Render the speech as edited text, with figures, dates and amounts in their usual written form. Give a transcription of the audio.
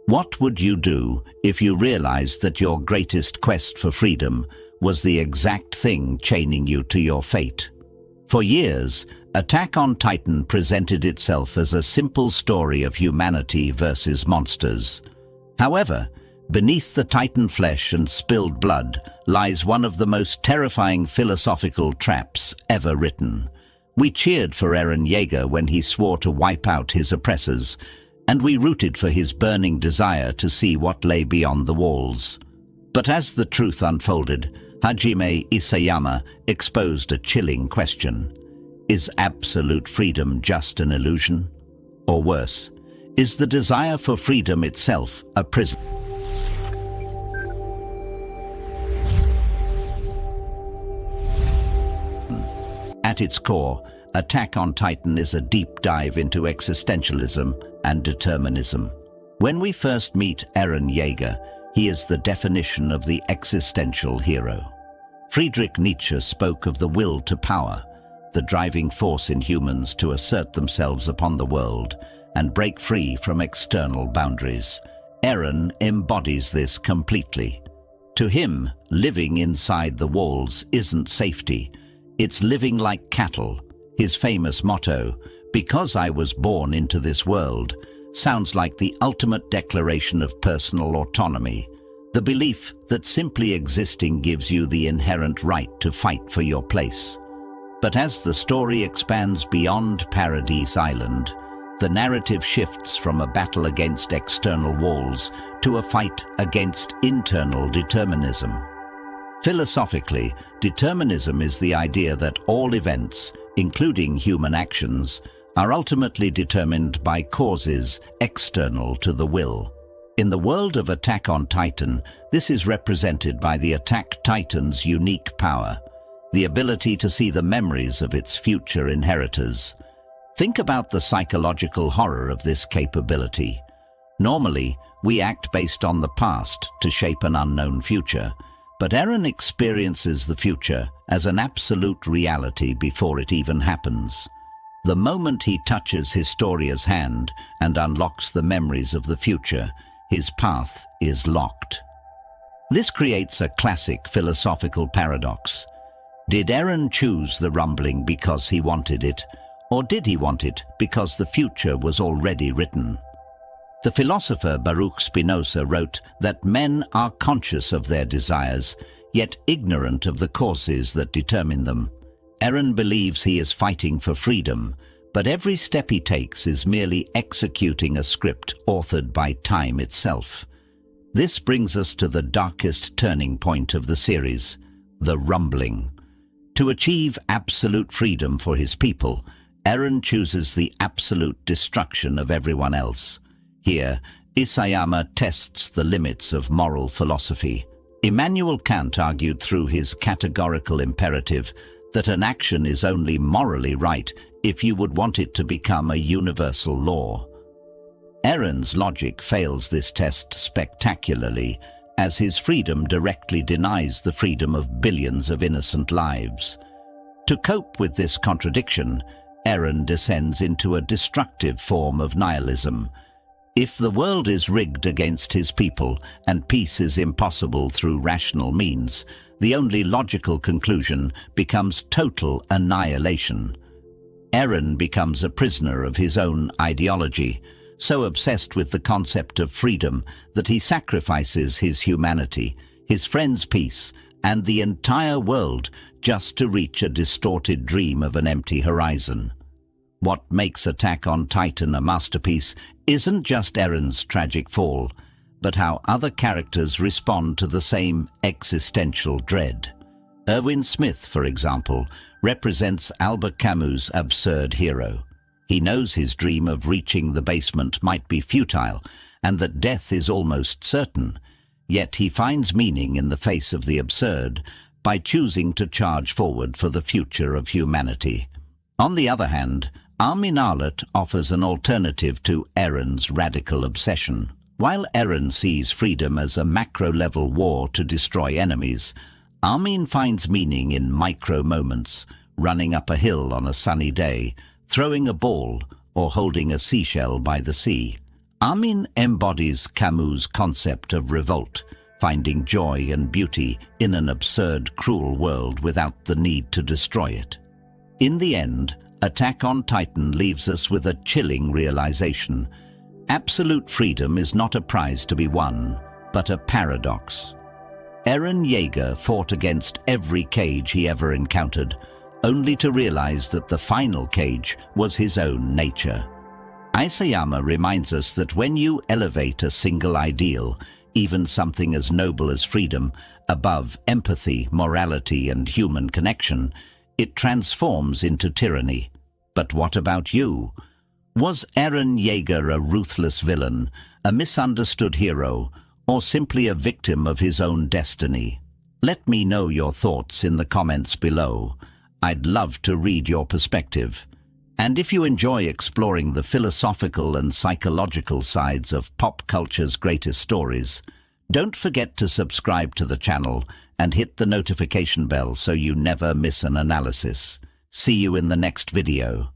What would you do if you realized that your greatest quest for freedom was the exact thing chaining you to your fate? For years, Attack on Titan presented itself as a simple story of humanity versus monsters. However, beneath the Titan flesh and spilled blood lies one of the most terrifying philosophical traps ever written. We cheered for Eren Yeager when he swore to wipe out his oppressors, and we rooted for his burning desire to see what lay beyond the walls. But as the truth unfolded, Hajime Isayama exposed a chilling question. Is absolute freedom just an illusion? Or worse, is the desire for freedom itself a prison? At its core, Attack on Titan is a deep dive into existentialism and determinism. When we first meet Eren Yeager, he is the definition of the existential hero. Friedrich Nietzsche spoke of the will to power, the driving force in humans to assert themselves upon the world and break free from external boundaries. Eren embodies this completely. To him, living inside the walls isn't safety, it's living like cattle. His famous motto, "Because I was born into this world," sounds like the ultimate declaration of personal autonomy, the belief that simply existing gives you the inherent right to fight for your place. But as the story expands beyond Paradise Island, the narrative shifts from a battle against external walls to a fight against internal determinism. Philosophically, determinism is the idea that all events, including human actions, are ultimately determined by causes external to the will. In the world of Attack on Titan, this is represented by the Attack Titan's unique power, the ability to see the memories of its future inheritors. Think about the psychological horror of this capability. Normally, we act based on the past to shape an unknown future, but Eren experiences the future as an absolute reality before it even happens. The moment he touches Historia's hand and unlocks the memories of the future, his path is locked. This creates a classic philosophical paradox. Did Eren choose the rumbling because he wanted it, or did he want it because the future was already written? The philosopher Baruch Spinoza wrote that men are conscious of their desires, yet ignorant of the causes that determine them. Eren believes he is fighting for freedom, but every step he takes is merely executing a script authored by time itself. This brings us to the darkest turning point of the series, the rumbling. To achieve absolute freedom for his people, Eren chooses the absolute destruction of everyone else. Here, Isayama tests the limits of moral philosophy. Immanuel Kant argued through his categorical imperative that an action is only morally right if you would want it to become a universal law. Eren's logic fails this test spectacularly, as his freedom directly denies the freedom of billions of innocent lives. To cope with this contradiction, Eren descends into a destructive form of nihilism. If the world is rigged against his people and peace is impossible through rational means, the only logical conclusion becomes total annihilation. Eren becomes a prisoner of his own ideology, so obsessed with the concept of freedom that he sacrifices his humanity, his friends' peace, and the entire world just to reach a distorted dream of an empty horizon. What makes Attack on Titan a masterpiece isn't just Eren's tragic fall, but how other characters respond to the same existential dread. Erwin Smith, for example, represents Albert Camus' absurd hero. He knows his dream of reaching the basement might be futile, and that death is almost certain, yet he finds meaning in the face of the absurd by choosing to charge forward for the future of humanity. On the other hand, Armin Arlet offers an alternative to Eren's radical obsession. While Eren sees freedom as a macro-level war to destroy enemies, Armin finds meaning in micro-moments, running up a hill on a sunny day, throwing a ball, or holding a seashell by the sea. Armin embodies Camus' concept of revolt, finding joy and beauty in an absurd, cruel world without the need to destroy it. In the end, Attack on Titan leaves us with a chilling realization. Absolute freedom is not a prize to be won, but a paradox. Eren Yeager fought against every cage he ever encountered, only to realize that the final cage was his own nature. Isayama reminds us that when you elevate a single ideal, even something as noble as freedom, above empathy, morality, and human connection, it transforms into tyranny. But what about you? Was Eren Yeager a ruthless villain, a misunderstood hero, or simply a victim of his own destiny? Let me know your thoughts in the comments below. I'd love to read your perspective. And if you enjoy exploring the philosophical and psychological sides of pop culture's greatest stories, don't forget to subscribe to the channel and hit the notification bell so you never miss an analysis. See you in the next video.